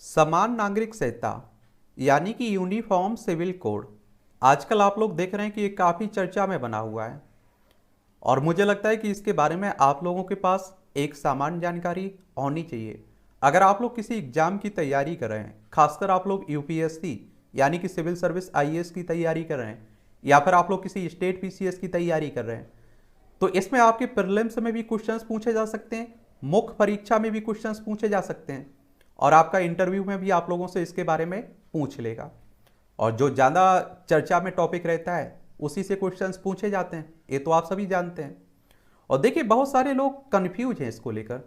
समान नागरिक संहिता यानी कि यूनिफॉर्म सिविल कोड आजकल आप लोग देख रहे हैं कि ये काफ़ी चर्चा में बना हुआ है। और मुझे लगता है कि इसके बारे में आप लोगों के पास एक सामान्य जानकारी होनी चाहिए। अगर आप लोग किसी एग्जाम की तैयारी कर रहे हैं, खासकर आप लोग यूपीएससी यानी कि सिविल सर्विस आईएएस की तैयारी कर रहे हैं, या फिर आप लोग किसी स्टेट पीसीएस की तैयारी कर रहे हैं, तो इसमें आपके प्रीलिम्स में भी क्वेश्चंस पूछे जा सकते हैं, मुख्य परीक्षा में भी क्वेश्चंस पूछे जा सकते हैं, और आपका इंटरव्यू में भी आप लोगों से इसके बारे में पूछ लेगा। और जो ज़्यादा चर्चा में टॉपिक रहता है उसी से क्वेश्चंस पूछे जाते हैं, ये तो आप सभी जानते हैं। और देखिए, बहुत सारे लोग कंफ्यूज हैं इसको लेकर,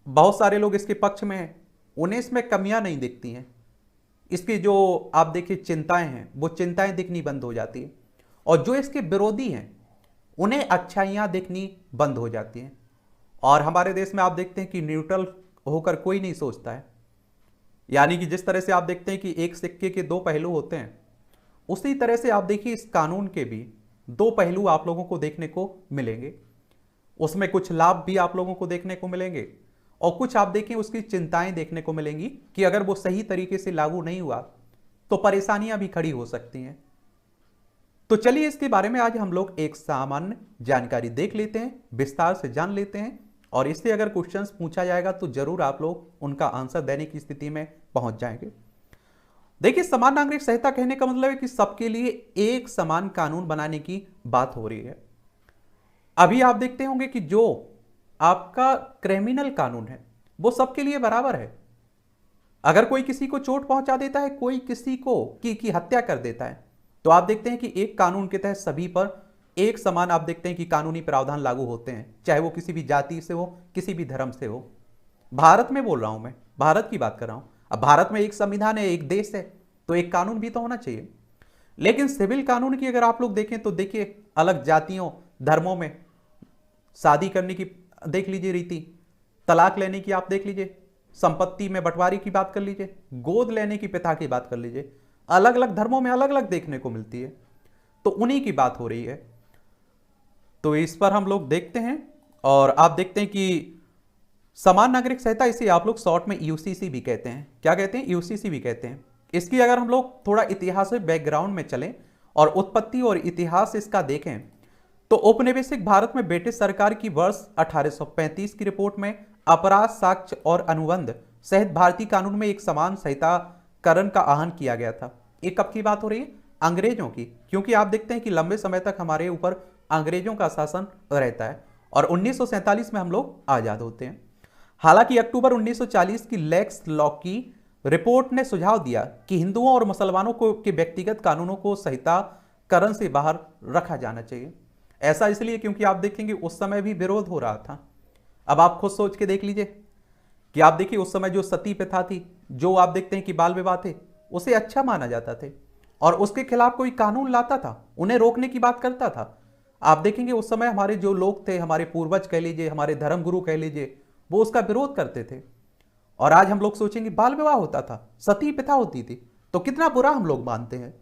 बहुत सारे लोग इसके पक्ष में हैं, उन्हें इसमें कमियां नहीं दिखती हैं। इसकी जो आप देखिए चिंताएं हैं, वो चिंताएं दिखनी बंद हो जाती हैं, और जो इसके विरोधी हैं उन्हें अच्छाइयाँ दिखनी बंद हो जाती हैं। और हमारे देश में आप देखते हैं कि न्यूट्रल होकर कोई नहीं सोचता है, यानी कि जिस तरह से आप देखते हैं कि एक सिक्के के दो पहलू होते हैं, उसी तरह से आप देखिए इस कानून के भी दो पहलू आप लोगों को देखने को मिलेंगे। उसमें कुछ लाभ भी आप लोगों को देखने को मिलेंगे, और कुछ आप देखें उसकी चिंताएं देखने को मिलेंगी कि अगर वो सही तरीके से लागू नहीं हुआ तो परेशानियां भी खड़ी हो सकती हैं। तो चलिए इसके बारे में आज हम लोग एक सामान्य जानकारी देख लेते हैं, विस्तार से जान लेते हैं, और इससे अगर क्वेश्चंस पूछा जाएगा तो जरूर आप लोग उनका आंसर देने की स्थिति में पहुंच जाएंगे। देखिए, समान नागरिक संहिता कहने का मतलब है कि सबके लिए एक समान कानून बनाने की बात हो रही है। अभी आप देखते होंगे कि जो आपका क्रिमिनल कानून है वो सबके लिए बराबर है। अगर कोई किसी को चोट पहुंचा देता है, कोई किसी को की हत्या कर देता है, तो आप देखते हैं कि एक कानून के तहत सभी पर एक समान आप देखते हैं कि कानूनी प्रावधान लागू होते हैं, चाहे वो किसी भी जाति से हो, किसी भी धर्म से हो। भारत में बोल रहा हूं, मैं भारत की बात कर रहा हूं। अब भारत में एक संविधान है, एक देश है, तो एक कानून भी तो होना चाहिए। लेकिन सिविल कानून की अगर आप लोग देखें तो देखिए, अलग जातियों धर्मों में शादी करने की देख लीजिए रीति, तलाक लेने की आप देख लीजिए, संपत्ति में बंटवारे की बात कर लीजिए, गोद लेने की प्रथा की बात कर लीजिए, अलग अलग धर्मों में अलग अलग देखने को मिलती है। तो उन्हीं की बात हो रही है। तो इस पर हम लोग देखते हैं, और आप देखते हैं कि समान नागरिक संहिता, इसे आप लोग शॉर्ट में यूसीसी भी कहते हैं। क्या कहते हैं? यूसीसी भी कहते हैं। इसकी अगर हम लोग थोड़ा इतिहासिक बैकग्राउंड में चलें और उत्पत्ति और इतिहास इसका देखें, तो औपनिवेशिक भारत में ब्रिटिश सरकार की वर्ष 1835 की रिपोर्ट में अपराध, साक्ष्य और अनुबंध सहित भारतीय कानून में एक समान संहिताकरण का आह्वान किया गया था। ये कब की बात हो रही है? अंग्रेजों की, क्योंकि आप देखते हैं कि लंबे समय तक हमारे ऊपर अंग्रेजों का शासन रहता है, और 1947 में हम लोग आजाद होते हैं। हालांकि अक्टूबर 1940 की लेक्स लॉ की रिपोर्ट ने सुझाव दिया कि हिंदुओं और मुसलमानों को के व्यक्तिगत कानूनों को संहिताकरण से बाहर रखा जाना चाहिए। ऐसा इसलिए क्योंकि आप देखेंगे उस समय भी विरोध हो रहा था। अब आप खुद सोच के देख लीजिए कि आप देखिए उस समय जो सती प्रथा थी, जो आप देखते हैं कि बाल विवाह थे, उसे अच्छा माना जाता थे, और उसके खिलाफ कोई कानून लाता था, उन्हें रोकने की बात करता था। आप देखेंगे उस समय हमारे जो लोग थे, हमारे पूर्वज कह लीजिए, हमारे धर्मगुरु कह लीजिए, वो उसका विरोध करते थे। और आज हम लोग सोचेंगे बाल विवाह होता था, सती प्रथा होती थी, तो कितना बुरा हम लोग मानते हैं।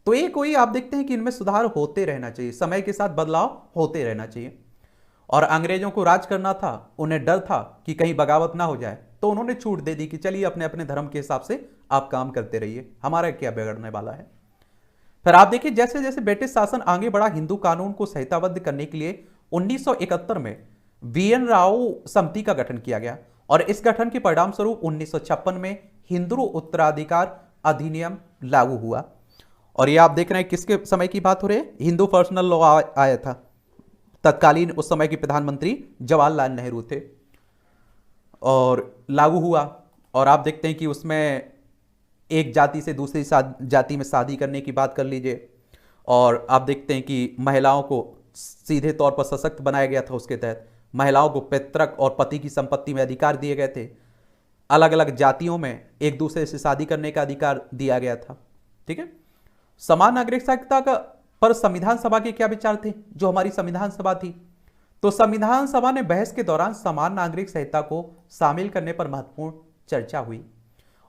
तो ये कोई आप देखते हैं कि इनमें सुधार होते रहना चाहिए, समय के साथ बदलाव होते रहना चाहिए। और अंग्रेजों को राज करना था, उन्हें डर था कि कहीं बगावत ना हो जाए, तो उन्होंने छूट दे दी कि चलिए अपने अपने धर्म के हिसाब से आप काम करते रहिए, हमारा क्या बिगड़ने वाला है। फिर आप देखिए जैसे जैसे ब्रिटिश शासन आगे बढ़ा, हिंदू कानून को संहिताबद्ध करने के लिए 1971 में वीएन राव समिति का गठन किया गया, और इस गठन के परिणाम स्वरूप 1956 में हिंदू उत्तराधिकार अधिनियम लागू हुआ। और ये आप देख रहे हैं किसके समय की बात हो रही है? हिंदू पर्सनल लॉ आया था। तत्कालीन उस समय के प्रधानमंत्री जवाहरलाल नेहरू थे, और लागू हुआ। और आप देखते हैं कि उसमें एक जाति से दूसरी जाति में शादी करने की बात कर लीजिए, और आप देखते हैं कि महिलाओं को सीधे तौर पर सशक्त बनाया गया था। उसके तहत महिलाओं को पैतृक और पति की संपत्ति में अधिकार दिए गए थे। अलग अलग जातियों में एक दूसरे से शादी करने का अधिकार दिया गया था। ठीक है। समान नागरिक संहिता का पर संविधान सभा के क्या विचार थे? जो हमारी संविधान सभा थी, तो संविधान सभा ने बहस के दौरान समान नागरिक संहिता को शामिल करने पर महत्वपूर्ण चर्चा हुई,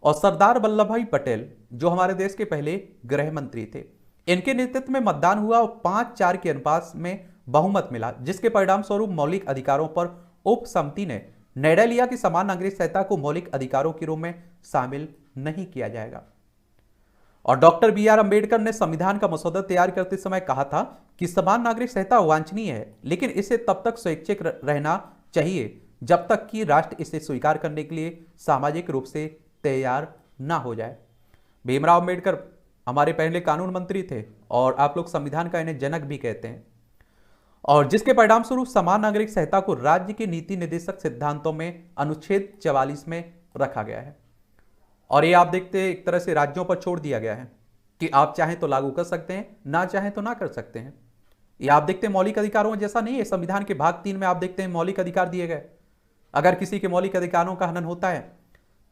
और सरदार वल्लभ भाई पटेल जो हमारे देश के पहले गृह मंत्री थे, इनके नेतृत्व में मतदान हुआ और 5-4 के अनुपात में बहुमत मिला, जिसके परिणाम स्वरूप मौलिक अधिकारों पर उप समिति ने निर्णय लिया कि समान नागरिक संहिता को मौलिक अधिकारों के रूप में शामिल नहीं किया जाएगा। और डॉक्टर बी.आर. अंबेडकर ने संविधान का मसौदा तैयार करते समय कहा था कि समान नागरिक संहिता वांछनीय है, लेकिन इसे तब तक स्वैच्छिक रहना चाहिए जब तक कि राष्ट्र इसे स्वीकार करने के लिए सामाजिक रूप से तैयार ना हो जाए। भीमराव अंबेडकर हमारे पहले कानून मंत्री थे और आप लोग संविधान का इन्हें जनक भी कहते हैं, और जिसके परिणाम स्वरूप समान नागरिक संहिता को राज्य के नीति निर्देशक सिद्धांतों में अनुच्छेद 44 में रखा गया है। और ये आप देखते हैं एक तरह से राज्यों पर छोड़ दिया गया है कि आप चाहें तो लागू कर सकते हैं, ना चाहें तो ना कर सकते हैं। ये आप देखते हैं मौलिक अधिकारों में जैसा नहीं है। संविधान के भाग 3 में आप देखते हैं मौलिक अधिकार दिए गए। अगर किसी के मौलिक अधिकारों का हनन होता है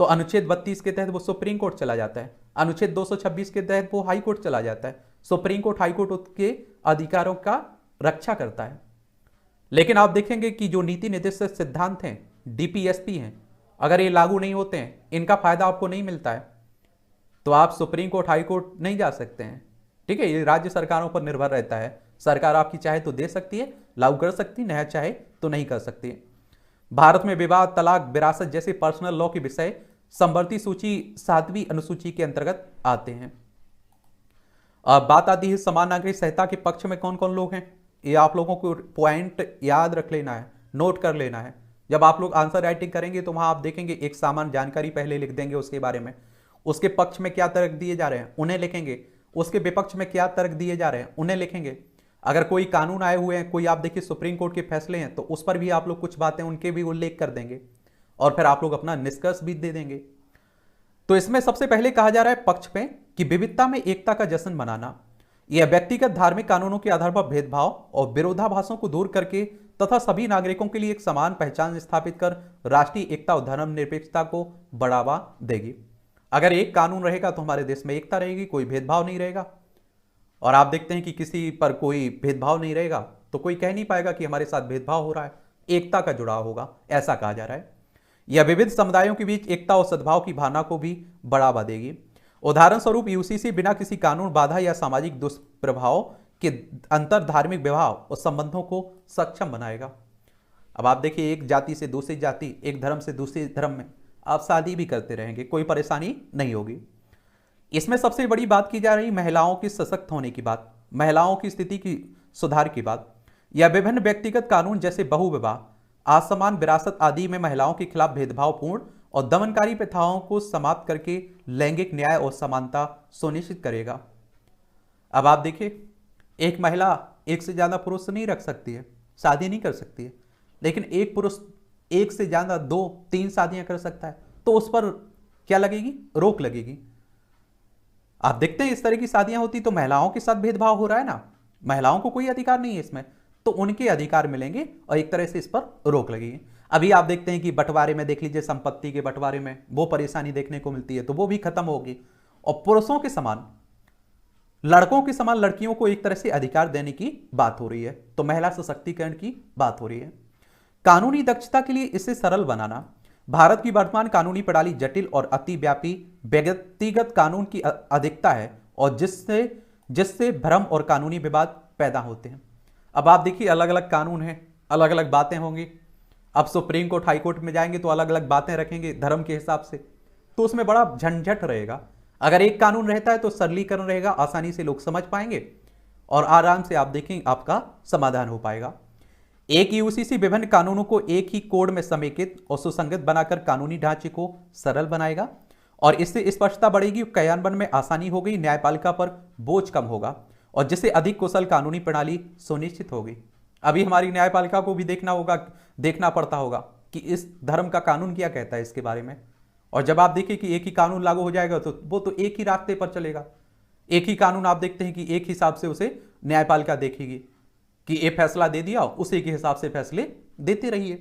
तो अनुच्छेद 32 के तहत वो सुप्रीम कोर्ट चला जाता है, अनुच्छेद 226 के तहत वो हाई कोर्ट चला जाता है। सुप्रीम कोर्ट, हाई कोर्ट उसके अधिकारों का रक्षा करता है। लेकिन आप देखेंगे कि जो नीति निर्देशक सिद्धांत हैं, डीपीएसपी हैं, अगर ये लागू नहीं होते हैं, इनका फायदा आपको नहीं मिलता है, तो आप सुप्रीम कोर्ट, हाई कोर्ट नहीं जा सकते हैं। ठीक है, ये राज्य सरकारों पर निर्भर रहता है। सरकार आपकी चाहे तो दे सकती है, लागू कर सकती है, नहीं चाहे तो नहीं कर सकती है। भारत में विवाह, तलाक, विरासत जैसे पर्सनल लॉ के विषय समवर्ती सूची 7वीं अनुसूची के अंतर्गत आते हैं। अब बात आती है समान नागरिक संहिता के पक्ष में कौन कौन लोग हैं। ये आप लोगों को पॉइंट याद रख लेना है, नोट कर लेना है। जब आप लोग आंसर राइटिंग करेंगे तो वहां आप देखेंगे एक सामान्य जानकारी पहले लिख देंगे उसके बारे में, उसके पक्ष में क्या तर्क दिए जा रहे हैं उन्हें लिखेंगे, उसके विपक्ष में क्या तर्क दिए जा रहे हैं उन्हें लिखेंगे। अगर कोई कानून आए हुए हैं, कोई आप देखिए सुप्रीम कोर्ट के फैसले हैं, तो उस पर भी आप लोग कुछ बातें उनके भी उल्लेख कर देंगे और फिर आप लोग अपना निष्कर्ष भी दे देंगे। तो इसमें सबसे पहले कहा जा रहा है पक्ष में कि विविधता में एकता का जश्न मनाना, यह व्यक्तिगत धार्मिक कानूनों के आधार पर भेदभाव और विरोधाभासों को दूर करके तथा सभी नागरिकों के लिए एक समान पहचान स्थापित कर राष्ट्रीय एकता और धर्मनिरपेक्षता को बढ़ावा देगी। अगर एक कानून रहेगा तो हमारे देश में एकता रहेगी, कोई भेदभाव नहीं रहेगा। और आप देखते हैं कि किसी पर कोई भेदभाव नहीं रहेगा तो कोई कह नहीं पाएगा कि हमारे साथ भेदभाव हो रहा है, एकता का जुड़ाव होगा, ऐसा कहा जा रहा है। यह विविध समुदायों के बीच एकता और सद्भाव की भावना को भी बढ़ावा देगी। उदाहरण स्वरूप यूसीसी बिना किसी कानून, बाधा या सामाजिक दुष्प्रभाव के अंतर धार्मिक व्यवहार और संबंधों को सक्षम बनाएगा। अब आप देखिए एक जाति से दूसरी जाति, एक धर्म से दूसरे धर्म में आप शादी भी करते रहेंगे, कोई परेशानी नहीं होगी। इसमें सबसे बड़ी बात की जा रही महिलाओं की सशक्त होने की बात, महिलाओं की स्थिति की सुधार की बात। यह विभिन्न व्यक्तिगत कानून जैसे बहु विवाह, असमान विरासत आदि में महिलाओं के खिलाफ भेदभावपूर्ण और दमनकारी प्रथाओं को समाप्त करके लैंगिक न्याय और समानता सुनिश्चित करेगा। अब आप देखिए एक महिला एक से ज्यादा पुरुष नहीं रख सकती है, शादी नहीं कर सकती है, लेकिन एक पुरुष एक से ज्यादा 2-3 शादियां कर सकता है, तो उस पर क्या लगेगी? रोक लगेगी। आप देखते हैं इस तरह की शादियां होती तो महिलाओं के साथ भेदभाव हो रहा है ना, महिलाओं को कोई अधिकार नहीं है इसमें, तो उनके अधिकार मिलेंगे और एक तरह से इस पर रोक लगेगी। अभी आप देखते हैं कि बंटवारे में देख लीजिए, संपत्ति के बंटवारे में वो परेशानी देखने को मिलती है, तो वो भी खत्म होगी। और पुरुषों के समान, लड़कों के समान लड़कियों को एक तरह से अधिकार देने की बात हो रही है, तो महिला सशक्तिकरण की बात हो रही है। कानूनी दक्षता के लिए इसे सरल बनाना। भारत की वर्तमान कानूनी प्रणाली जटिल और अतिव्यापी व्यक्तिगत कानून की अधिकता है और जिससे भ्रम और कानूनी विवाद पैदा होते हैं। अब आप देखिए अलग अलग कानून हैं, अलग अलग बातें होंगी। अब सुप्रीम कोर्ट, हाई कोर्ट में जाएंगे तो अलग अलग बातें रखेंगे धर्म के हिसाब से, तो उसमें बड़ा झंझट रहेगा। अगर एक कानून रहता है तो सरलीकरण रहेगा, आसानी से लोग समझ पाएंगे और आराम से आप देखेंगे आपका समाधान हो पाएगा। एक यूसीसी विभिन्न कानूनों को एक ही कोड में समेकित और सुसंगत बनाकर कानूनी ढांचे को सरल बनाएगा और इससे स्पष्टता बढ़ेगी, क्रियान्वयन में आसानी होगी, न्यायपालिका पर बोझ कम होगा और जिससे अधिक कुशल कानूनी प्रणाली सुनिश्चित होगी। अभी हमारी न्यायपालिका को भी देखना पड़ता होगा कि इस धर्म का कानून क्या कहता है इसके बारे में। और जब आप देखिए कि एक ही कानून लागू हो जाएगा तो वो तो एक ही रास्ते पर चलेगा। एक ही कानून आप देखते हैं कि एक हिसाब से उसे न्यायपालिका देखेगी कि ये फैसला दे दिया, उसी के हिसाब से फैसले देते रहिए।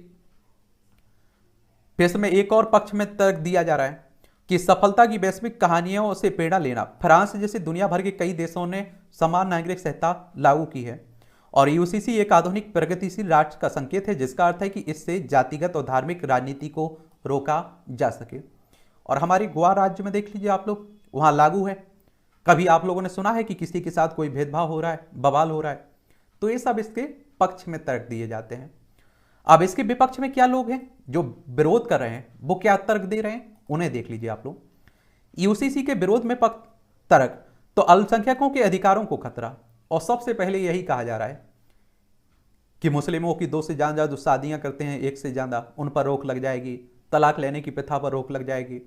फिर इसमें एक और पक्ष में तर्क दिया जा रहा है कि सफलता की वैश्विक कहानियों से प्रेरणा लेना। फ्रांस जैसे दुनिया भर के कई देशों ने समान नागरिक संहिता लागू की है और यूसीसी एक आधुनिक प्रगतिशील राष्ट्र का संकेत है, जिसका अर्थ है कि इससे जातिगत और धार्मिक राजनीति को रोका जा सके। और हमारे गोवा राज्य में देख लीजिए आप लोग, वहां लागू है। कभी आप लोगों ने सुना है कि किसी के साथ कोई भेदभाव हो रहा है, बवाल हो रहा है? तो ये सब इसके पक्ष में तर्क दिए जाते हैं। अब इसके विपक्ष में क्या लोग हैं जो विरोध कर रहे हैं, वो क्या तर्क दे रहे हैं, उन्हें देख लीजिए आप लोग। यूसीसी के विरोध में तर्क, तो अल्पसंख्यकों के अधिकारों को खतरा, और सबसे पहले यही कहा जा रहा है कि मुस्लिमों की 2 से ज्यादा जो शादियां करते हैं, 1 से ज्यादा, उन पर रोक लग जाएगी, तलाक लेने की प्रथा पर रोक लग जाएगी।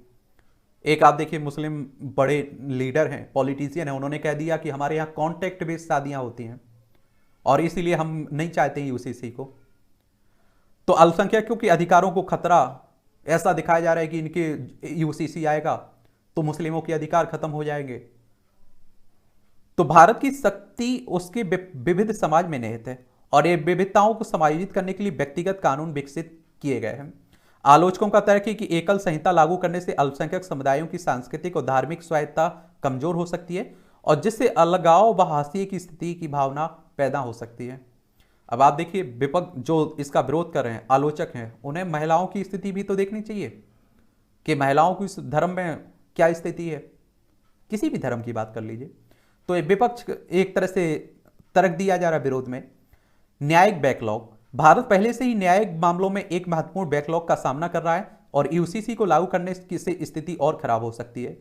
एक आप देखिए मुस्लिम बड़े लीडर हैं, पॉलिटिशियन हैं, उन्होंने कह दिया कि हमारे यहाँ कॉन्ट्रैक्ट बेस्ड शादियां होती हैं और इसीलिए हम नहीं चाहते यूसीसी को। तो अल्पसंख्यकों के अधिकारों को खतरा, ऐसा दिखाया जा रहा है कि इनके यूसीसी आएगा तो मुस्लिमों के अधिकार खत्म हो जाएंगे। तो भारत की शक्ति उसके विविध समाज में निहित है और ये विविधताओं को समायोजित करने के लिए व्यक्तिगत कानून विकसित किए गए हैं। आलोचकों का तर्क है कि एकल संहिता लागू करने से अल्पसंख्यक समुदायों की सांस्कृतिक और धार्मिक स्वायत्तता कमजोर हो सकती है और जिससे अलगाव व हाशिए की स्थिति की भावना पैदा हो सकती है। अब आप देखिए विपक्ष जो इसका विरोध कर रहे हैं, आलोचक हैं, उन्हें महिलाओं की स्थिति भी तो देखनी चाहिए कि महिलाओं की इस धर्म में क्या स्थिति है। किसी भी धर्म की बात कर लीजिए, तो ये विपक्ष एक तरह से तर्क दिया जा रहा है विरोध में। न्यायिक बैकलॉग, भारत पहले से ही न्यायिक मामलों में एक महत्वपूर्ण बैकलॉग का सामना कर रहा है और यूसीसी को लागू करने से स्थिति और खराब हो सकती है।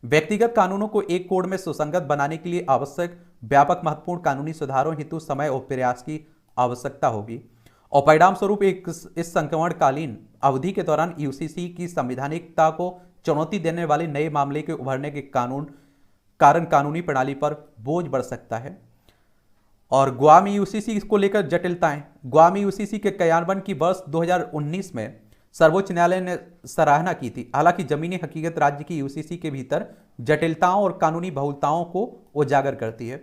व्यक्तिगत कानूनों को एक कोड में सुसंगत बनाने के लिए आवश्यक व्यापक महत्वपूर्ण कानूनी सुधारों हेतु समय और प्रयास की आवश्यकता होगी और परिणाम स्वरूप इस संक्रमणकालीन अवधि के दौरान यूसीसी की संवैधानिकता को चुनौती देने वाले नए मामले के उभरने के कारण कानूनी प्रणाली पर बोझ बढ़ सकता है। और गोवा में यूसीसी को लेकर जटिलताएं, गोवा में यूसीसी के क्रियान्वयन की वर्ष 2019 में सर्वोच्च न्यायालय ने सराहना की थी। हालांकि जमीनी हकीकत राज्य की यूसीसी के भीतर जटिलताओं और कानूनी बहुलताओं को उजागर करती है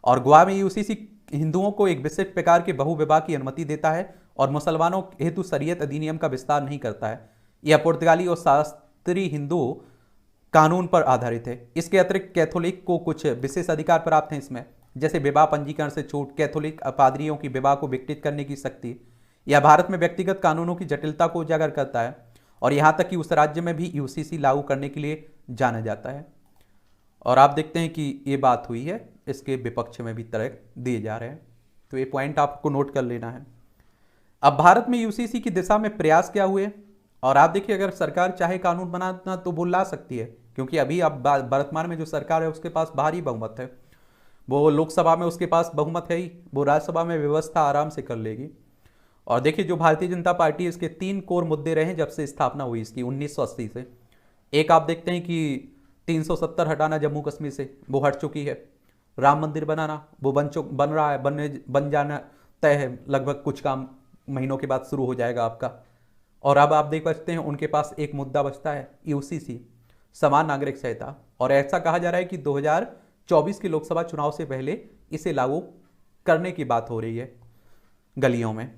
और गोवा में यूसीसी हिंदुओं को एक विशिष्ट प्रकार के बहुविवाह की अनुमति देता है और मुसलमानों हेतु शरीयत अधिनियम का विस्तार नहीं करता है। यह पुर्तगाली और शास्त्रीय हिंदू कानून पर आधारित है। इसके अतिरिक्त कैथोलिक को कुछ विशेष अधिकार प्राप्त हैं इसमें, जैसे विवाह पंजीकरण से छूट, कैथोलिक पादरियों की विवाह को विकृत करने की शक्ति। यह भारत में व्यक्तिगत कानूनों की जटिलता को उजागर करता है और यहां तक कि उस राज्य में भी यूसीसी लागू करने के लिए जाना जाता है। और आप देखते हैं कि ये बात हुई है, इसके विपक्ष में भी तर्क दिए जा रहे हैं, तो ये पॉइंट आपको नोट कर लेना है। अब भारत में यूसीसी की दिशा में प्रयास क्या हुए, और आप देखिए अगर सरकार चाहे कानून बनाना तो वो ला सकती है, क्योंकि अभी अब वर्तमान में जो सरकार है उसके पास भारी बहुमत है। वो लोकसभा में उसके पास बहुमत है ही, वो राज्यसभा में व्यवस्था आराम से कर लेगी। और देखिए जो भारतीय जनता पार्टी, इसके 3 कोर मुद्दे रहे जब से स्थापना हुई इसकी 1980 से। एक आप देखते हैं कि 370 हटाना जम्मू कश्मीर से, वो हट चुकी है। राम मंदिर बनाना, वो बन रहा है, बन जाना तय है, लगभग कुछ काम महीनों के बाद शुरू हो जाएगा आपका। और अब आप देख सकते हैं उनके पास एक मुद्दा बचता है, यूसीसी, समान नागरिक संहिता, और ऐसा कहा जा रहा है कि 2024 के लोकसभा चुनाव से पहले इसे लागू करने की बात हो रही है गलियों में।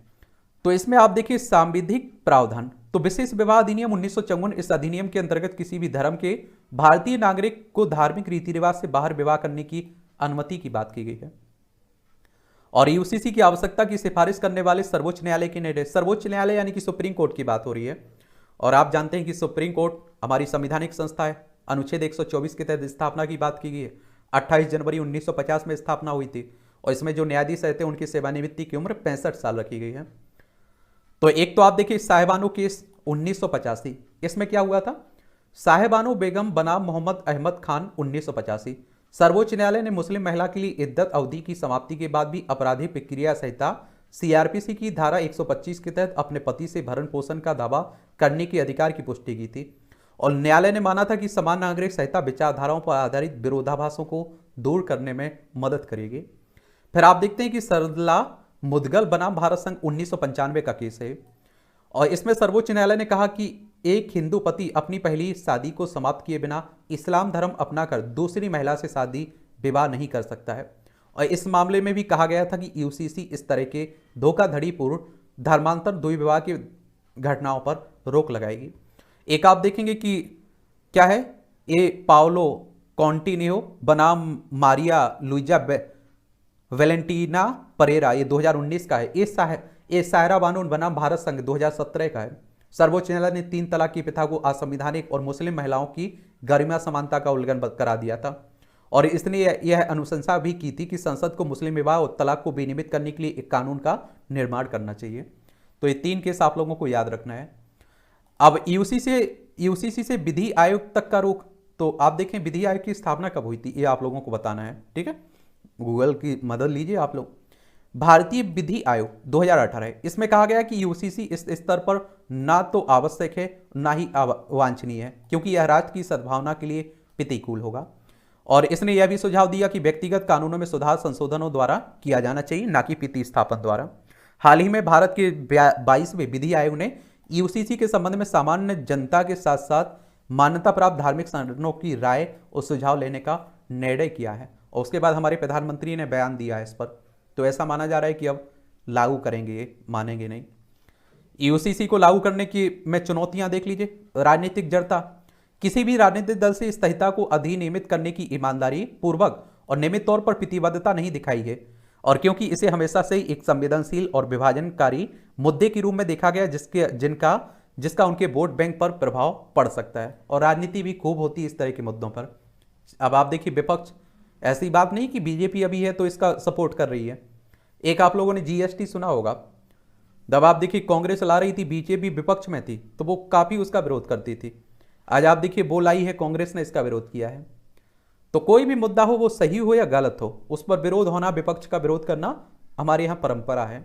तो इसमें आप देखिए सांविधिक प्रावधान, तो विशेष विवाह अधिनियम 1954, इस अधिनियम के अंतर्गत किसी भी धर्म के भारतीय नागरिक को धार्मिक रीति रिवाज से बाहर विवाह करने की अनुमति की बात की गई है। और यूसीसी की आवश्यकता की सिफारिश करने वाले सर्वोच्च न्यायालय के निर्देश, सर्वोच्च न्यायालय यानी कि सुप्रीम कोर्ट की बात हो रही है। और आप जानते हैं कि सुप्रीम कोर्ट हमारी संवैधानिक संस्था है, अनुच्छेद 124 के तहत स्थापना की बात की गई है। 28 जनवरी 1950 में स्थापना हुई थी और इसमें जो न्यायाधीश रहते हैं उनकी सेवानिवृत्ति की उम्र 65 साल रखी गई है। तो एक तो आप देखिए साहिबानो केस 1985, इसमें क्या हुआ था, साहिबानो बेगम बनाम मोहम्मद अहमद खान 1985। सर्वोच्च न्यायालय ने मुस्लिम महिला के लिए इद्दत अवधि की समाप्ति के बाद भी आपराधिक प्रक्रिया संहिता सीआरपीसी की धारा 125 के तहत अपने पति से भरण पोषण का दावा करने के अधिकार की पुष्टि की थी और न्यायालय ने माना था कि समान नागरिक संहिता विचारधाराओं पर आधारित विरोधाभासों को दूर करने में मदद करेगी। फिर आप देखते हैं कि सरला मुदगल बनाम भारत संघ 1995 का केस है और इसमें सर्वोच्च न्यायालय ने कहा कि एक हिंदू पति अपनी पहली शादी को समाप्त किए बिना इस्लाम धर्म अपनाकर दूसरी महिला से शादी विवाह नहीं कर सकता है। और इस मामले में भी कहा गया था कि यूसीसी इस तरह के धोखाधड़ीपूर्ण धर्मांतर द्विविवाह की घटनाओं पर रोक लगाएगी। एक आप देखेंगे कि क्या है, ये पाओलो कॉन्टिन्यो बनाम मारिया लुइजा वेलेंटीना परेरा, ये 2019 का है। ये सायरा बानू बनाम भारत संघ 2017 का है। सर्वोच्च न्यायालय ने 3 तलाक की प्रथा को असंवैधानिक और मुस्लिम महिलाओं की गरिमा समानता का उल्लंघन करा दिया था और इसने यह अनुशंसा भी की थी कि संसद को मुस्लिम विवाह और तलाक को विनियमित करने के लिए एक कानून का निर्माण करना चाहिए। तो ये 3 केस आप लोगों को याद रखना है। अब यूसीसी से विधि आयोग तक का रुख, तो आप देखें विधि आयोग की स्थापना कब हुई थी, ये आप लोगों को बताना है, ठीक है। गूगल की मदद लीजिए आप लोग। भारतीय विधि आयोग 2018, इसमें कहा गया कि यूसीसी इस स्तर पर ना तो आवश्यक है ना ही वांछनीय है, क्योंकि यह राज्य की सद्भावना के लिए प्रतिकूल होगा। और इसने यह भी सुझाव दिया कि व्यक्तिगत कानूनों में सुधार संशोधनों द्वारा किया जाना चाहिए, ना कि प्रतिस्थापन द्वारा। हाल ही में भारत के 22वें विधि आयोग ने यूसीसी के संबंध में सामान्य जनता के साथ साथ मान्यता प्राप्त धार्मिक संगठनों की राय और सुझाव लेने का निर्णय किया है, और उसके बाद हमारे प्रधानमंत्री ने बयान दिया है इस पर। तो ऐसा माना जा रहा है कि अब लागू करेंगे, ये मानेंगे नहीं। यूसीसी को लागू करने की में चुनौतियां देख लीजिए। राजनीतिक जड़ता, किसी भी राजनीतिक दल से इस संहिता को अधिनियमित करने की ईमानदारी पूर्वक और नियमित तौर पर प्रतिबद्धता नहीं दिखाई है, और क्योंकि इसे हमेशा से एक संवेदनशील और विभाजनकारी मुद्दे के रूप में देखा गया जिसका उनके वोट बैंक पर प्रभाव पड़ सकता है, और राजनीति भी खूब होती है इस तरह के मुद्दों पर। अब आप देखिए विपक्ष, ऐसी बात नहीं कि बीजेपी अभी है तो इसका सपोर्ट कर रही है। एक आप लोगों ने जीएसटी सुना होगा, जब आप देखिए कांग्रेस ला रही थी, बीजेपी विपक्ष में थी, तो वो काफी उसका विरोध करती थी। आज आप देखिए वो लाई है, कांग्रेस ने इसका विरोध किया है। तो कोई भी मुद्दा हो, वो सही हो या गलत हो, उस पर विरोध होना, विपक्ष का विरोध करना हमारे यहाँ परंपरा है।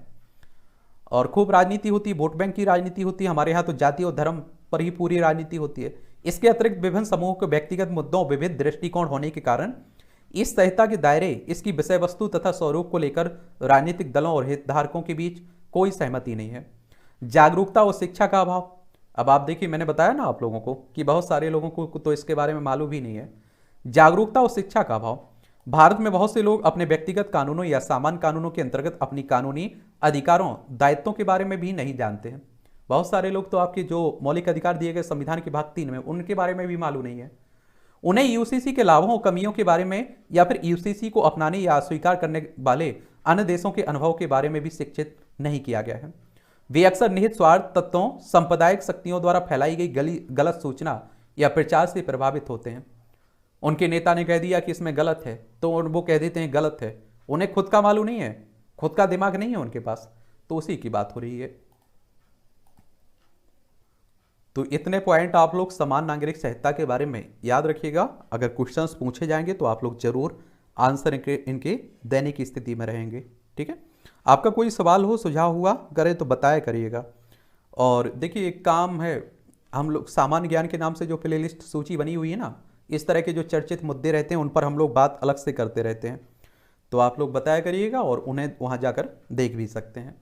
और खूब राजनीति होती है, वोट बैंक की राजनीति होती है हमारे यहाँ, तो जाति और धर्म पर ही पूरी राजनीति होती है। इसके अतिरिक्त विभिन्न समूहों के व्यक्तिगत मुद्दों, विविध दृष्टिकोण होने के कारण इस संहिता के दायरे, इसकी विषय वस्तु तथा स्वरूप को लेकर राजनीतिक दलों और हितधारकों के बीच कोई सहमति नहीं है। जागरूकता और शिक्षा का अभाव, अब आप देखिए मैंने बताया ना आप लोगों को कि बहुत सारे लोगों को तो इसके बारे में मालूम ही नहीं है। जागरूकता और शिक्षा का अभाव, भारत में बहुत से लोग अपने व्यक्तिगत कानूनों या सामान्य कानूनों के अंतर्गत अपनी कानूनी अधिकारों, दायित्वों के बारे में भी नहीं जानते हैं। बहुत सारे लोग तो आपके जो मौलिक अधिकार दिए गए संविधान के भाग 3 में, उनके बारे में भी मालूम नहीं है। उन्हें यूसीसी के लाभों और कमियों के बारे में, या फिर यूसीसी को अपनाने या अस्वीकार करने वाले अन्य देशों के अनुभव के बारे में भी शिक्षित नहीं किया गया है। वे अक्सर निहित स्वार्थ तत्वों, सांप्रदायिक शक्तियों द्वारा फैलाई गई गलत सूचना या प्रचार से प्रभावित होते हैं। उनके नेता ने कह दिया कि इसमें गलत है, तो वो कह देते हैं गलत है। उन्हें खुद का मालूम नहीं है, खुद का दिमाग नहीं है उनके पास, तो उसी की बात हो रही है। तो इतने पॉइंट आप लोग समान नागरिक संहिता के बारे में याद रखिएगा। अगर क्वेश्चंस पूछे जाएंगे तो आप लोग जरूर आंसर इनके देने की स्थिति में रहेंगे, ठीक है। आपका कोई सवाल हो, सुझाव हुआ करे तो बताया करिएगा। और देखिए एक काम है, हम लोग सामान्य ज्ञान के नाम से जो प्लेलिस्ट सूची बनी हुई है ना, इस तरह के जो चर्चित मुद्दे रहते हैं उन पर हम लोग बात अलग से करते रहते हैं, तो आप लोग बताया करिएगा और उन्हें वहाँ जाकर देख भी सकते हैं।